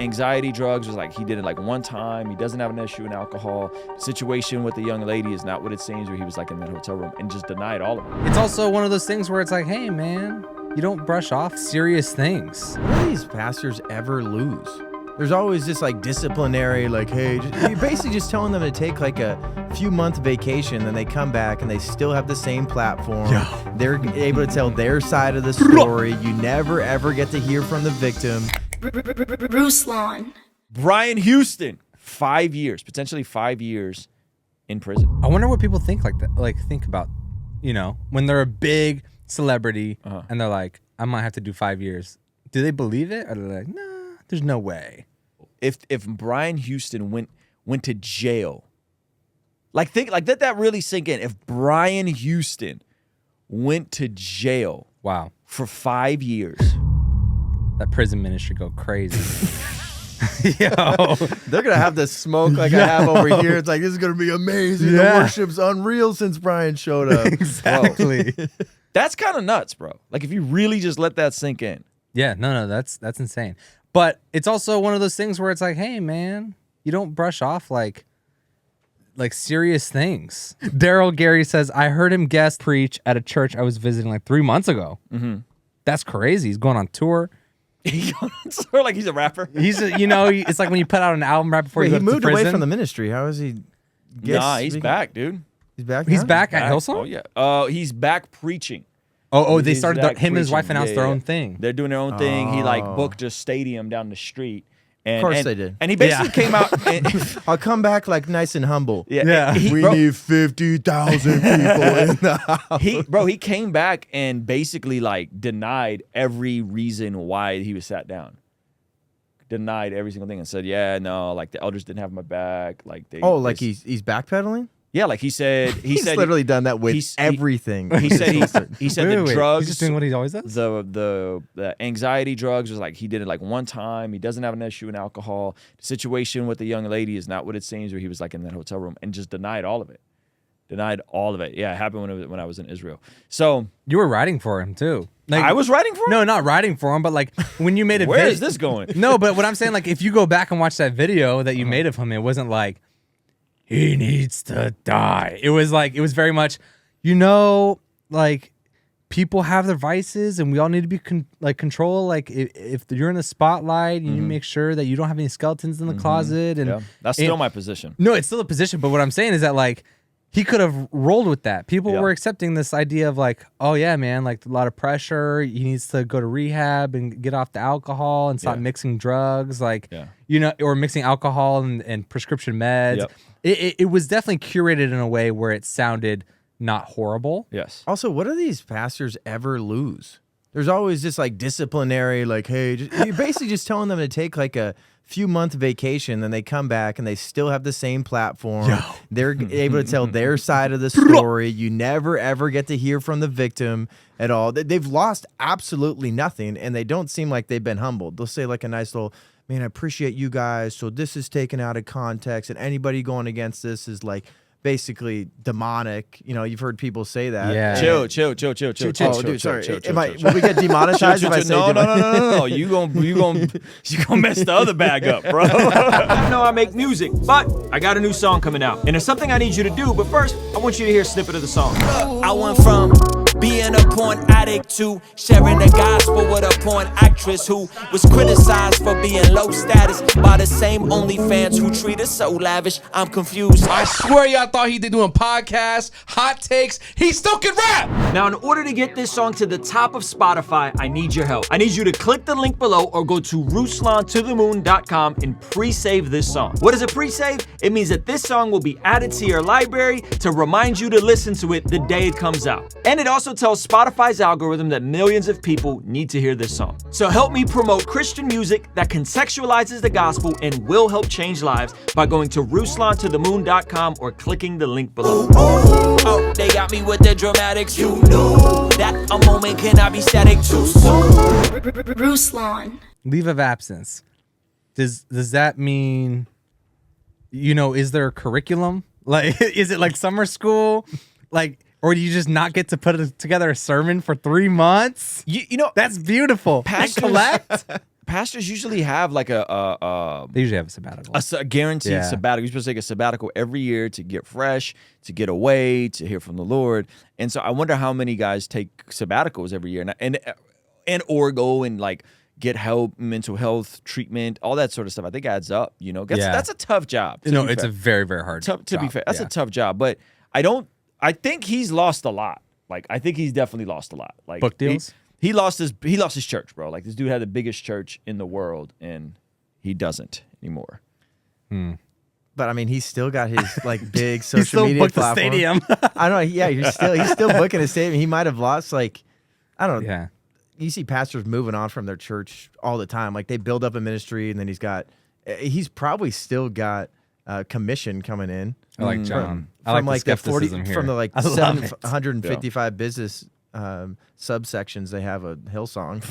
anxiety drugs was like he did it like one time. He doesn't have an issue in alcohol. Situation with the young lady is not what it seems, where he was like in that hotel room and just denied all of it. It's also one of those things where it's like, hey man, you don't brush off serious things. What do these pastors ever lose? There's always this like disciplinary, like, hey, you're basically just telling them to take like a few month vacation, then they come back and they still have the same platform. Yeah. They're able to tell their side of the story. You never ever get to hear from the victim. Ruslan. Brian Houston, 5 years, potentially 5 years in prison. I wonder what people think like that, like think about, you know, when they're a big celebrity and they're like, I might have to do 5 years. Do they believe it? Or they're like, nah, there's no way. If Brian Houston went to jail, like let that really sink in. If Brian Houston went to jail, wow, for 5 years, that prison ministry go crazy. Yo, they're gonna have the smoke like I have over here. It's like, this is gonna be amazing. Yeah. The worship's unreal since Brian showed up. Exactly. That's kind of nuts, bro. Like if you really just let that sink in. Yeah, no, that's insane. But it's also one of those things where it's like, hey man, you don't brush off like serious things. Daryl Gary says, I heard him guest preach at a church I was visiting like 3 months ago. That's crazy. He's going on tour. Like he's a rapper. He's a, you know, it's like when you put out an album right before Wait, you he go to moved prison. away from the ministry. How is he? Nah, he's back, dude. He's back. He's now? back at Hillsong? Oh yeah. He's back preaching. Oh, they He's started back him and his wife preaching. announced their own thing. They're doing their own thing. He like booked a stadium down the street. And, Of course they did. And he basically came out. And, I'll come back like nice and humble. Yeah. We need 50,000 people in the house. He came back and basically like denied every reason why he was sat down. Denied every single thing and said, yeah, no, like the elders didn't have my back. Like they. Like he's backpedaling? Yeah, like he said. He's literally done that with everything. He said the drugs. He's just doing what he always does? The anxiety drugs was like he did it like one time. He doesn't have an issue in alcohol. The situation with the young lady is not what it seems, where he was like in that hotel room and just denied all of it. Denied all of it. Yeah, it happened when I was in Israel. So You were writing for him too. Like, I was writing for him? No, not writing for him, but like when you made a Where is this going? No, but what I'm saying, like if you go back and watch that video that you made of him, it wasn't like, he needs to die. It was like, it was very much, you know, like people have their vices and we all need to be control. Like if you're in the spotlight, you need to make sure that you don't have any skeletons in the closet. And that's still my position. No, it's still a position. But what I'm saying is that like he could have rolled with that. People were accepting this idea of like, oh yeah, man, like a lot of pressure. He needs to go to rehab and get off the alcohol and stop mixing drugs, like you know, or mixing alcohol and prescription meds. Yep. It was definitely curated in a way where it sounded not horrible. Yes. Also, what do these pastors ever lose? There's always this like disciplinary, like, hey, you're basically just telling them to take like a few month vacation, then they come back and they still have the same platform. They're able to tell their side of the story. You never ever get to hear from the victim at all. They've lost absolutely nothing, and they don't seem like they've been humbled. They'll say like a nice little, man, I appreciate you guys. So this is taken out of context, and anybody going against this is like basically demonic. You know, you've heard people say that. Yeah. Chill. Oh, dude, sorry. Will we get demonetized if I say No. You gonna mess the other bag up, bro. I know I make music, but I got a new song coming out. And there's something I need you to do, but first, I want you to hear a snippet of the song. I went from being a porn addict to sharing the gospel with a porn actress who was criticized for being low status by the same OnlyFans who treat us so lavish. I'm confused. I swear y'all thought he did doing podcasts, hot takes. He still can rap. Now, in order to get this song to the top of Spotify, I need your help. I need you to click the link below or go to RuslanToTheMoon.com and pre-save this song. What is a pre-save? It means that this song will be added to your library to remind you to listen to it the day it comes out. And it also tells Spotify's algorithm that millions of people need to hear this song. So help me promote Christian music that contextualizes the gospel and will help change lives by going to RuslanToTheMoon.com or clicking the link below. Oh, they got me with the dramatics. You know that a moment cannot be static too soon. Ruslan. Leave of absence. Does that mean, you know, is there a curriculum? Like, is it like summer school? Like, or do you just not get to put together a sermon for 3 months? You know, that's beautiful. Pastors, collect. pastors usually have like a They usually have a sabbatical. a guaranteed Yeah. sabbatical. You're supposed to take a sabbatical every year to get fresh, to get away, to hear from the Lord. And so I wonder how many guys take sabbaticals every year and or go and like get help, mental health treatment, all that sort of stuff. I think adds up. You know, that's a tough job. No, it's a very, very hard to be job. fair. That's Yeah. a tough job. But I think he's lost a lot. Like I think he's definitely lost a lot. Like Book deals? He lost his church, bro. Like this dude had the biggest church in the world, and he doesn't anymore. But I mean, he's still got his like big He social still media booked the platform. stadium. I don't know. Yeah, he's still booking a stadium. He might have lost like, I don't know. Yeah. You see pastors moving on from their church all the time. Like they build up a ministry, and then he's probably still got commission coming in. I like John. From I like like the the 40 skepticism here. from the like I love it. 755 business subsections they have a Hillsong.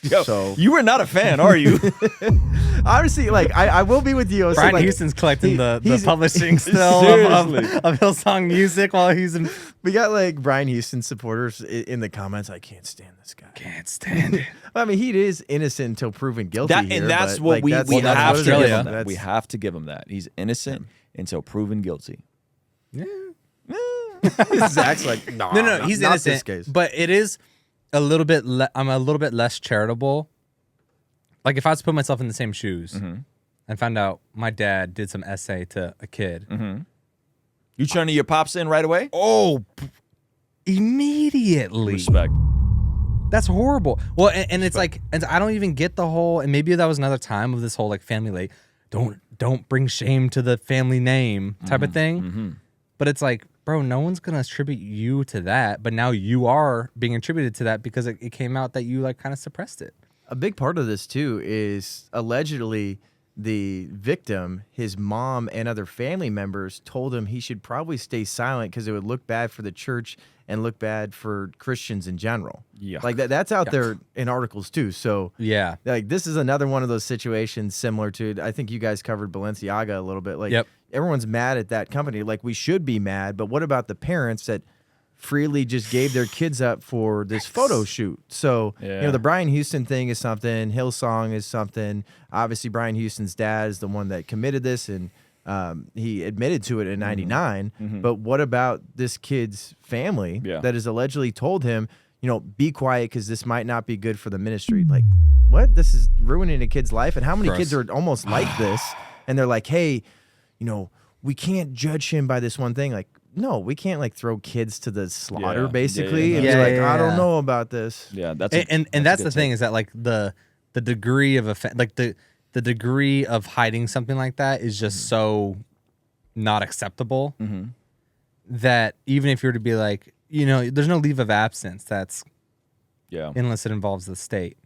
Yo, So you were not a fan, are you? honestly, like I will be with you. So, Brian like, Houston's collecting the he's- publishing still Seriously. of Hillsong music while he's in. we got like Brian Houston supporters in the comments. I can't stand this guy. Can't stand it. I mean, he is innocent until proven guilty. here, And that's but, what like, we that's have to what it give is. him. That. That's- We have to give him that. He's innocent until proven guilty. Zach's like, No, not he's this innocent. case. But it is a little bit. I'm a little bit less charitable. Like if I was to put myself in the same shoes and found out my dad did some essay to a kid. You turning your pops in right away? Oh, immediately. Respect. That's horrible. Well, and it's like, and I don't even get the whole. And maybe that was another time of this whole like family, like don't bring shame to the family name type of thing. But it's like, bro, no one's gonna attribute you to that. But now you are being attributed to that because it came out that you like kind of suppressed it. A big part of this too is allegedly the victim, his mom and other family members told him he should probably stay silent because it would look bad for the church and look bad for Christians in general. Yuck. Like that's out there in articles too. So Yeah. like this is another one of those situations similar to, I think you guys covered Balenciaga a little bit. Like Yep. everyone's mad at that company. Like we should be mad, but what about the parents that freely just gave their kids up for this photo shoot? So, you know, the Brian Houston thing is something, Hillsong is something. Obviously Brian Houston's dad is the one that committed this, and he admitted to it in 99. But what about this kid's family that has allegedly told him, you know, be quiet because this might not be good for the ministry? Like, what? This is ruining a kid's life. And how many kids are almost like this? And they're like, hey, you know, we can't judge him by this one thing. Like, no, we can't like throw kids to the slaughter, basically. And be like, I don't know about this. Yeah, that's That's the thing is that like the degree of like the degree of hiding something like that is just so not acceptable that even if you were to be like, you know, there's no leave of absence that's unless it involves the state.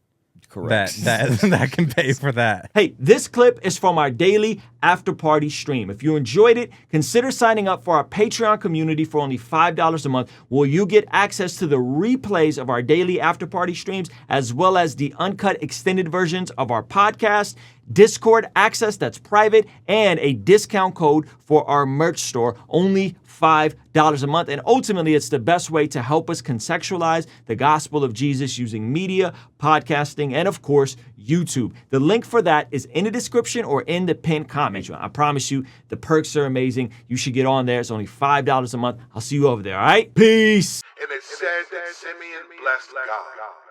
correct. That can pay for that. Hey, this clip is from our daily after party stream. If you enjoyed it, consider signing up for our Patreon community for only $5 a month, where you get access to the replays of our daily after party streams, as well as the uncut extended versions of our podcast, Discord access that's private, and a discount code for our merch store, only $5 a month. And ultimately, it's the best way to help us contextualize the gospel of Jesus using media, podcasting, and of course, YouTube. The link for that is in the description or in the pinned comment. I promise you, the perks are amazing. You should get on there. It's only $5 a month. I'll see you over there, all right? Peace. And it said that Simeon blessed God.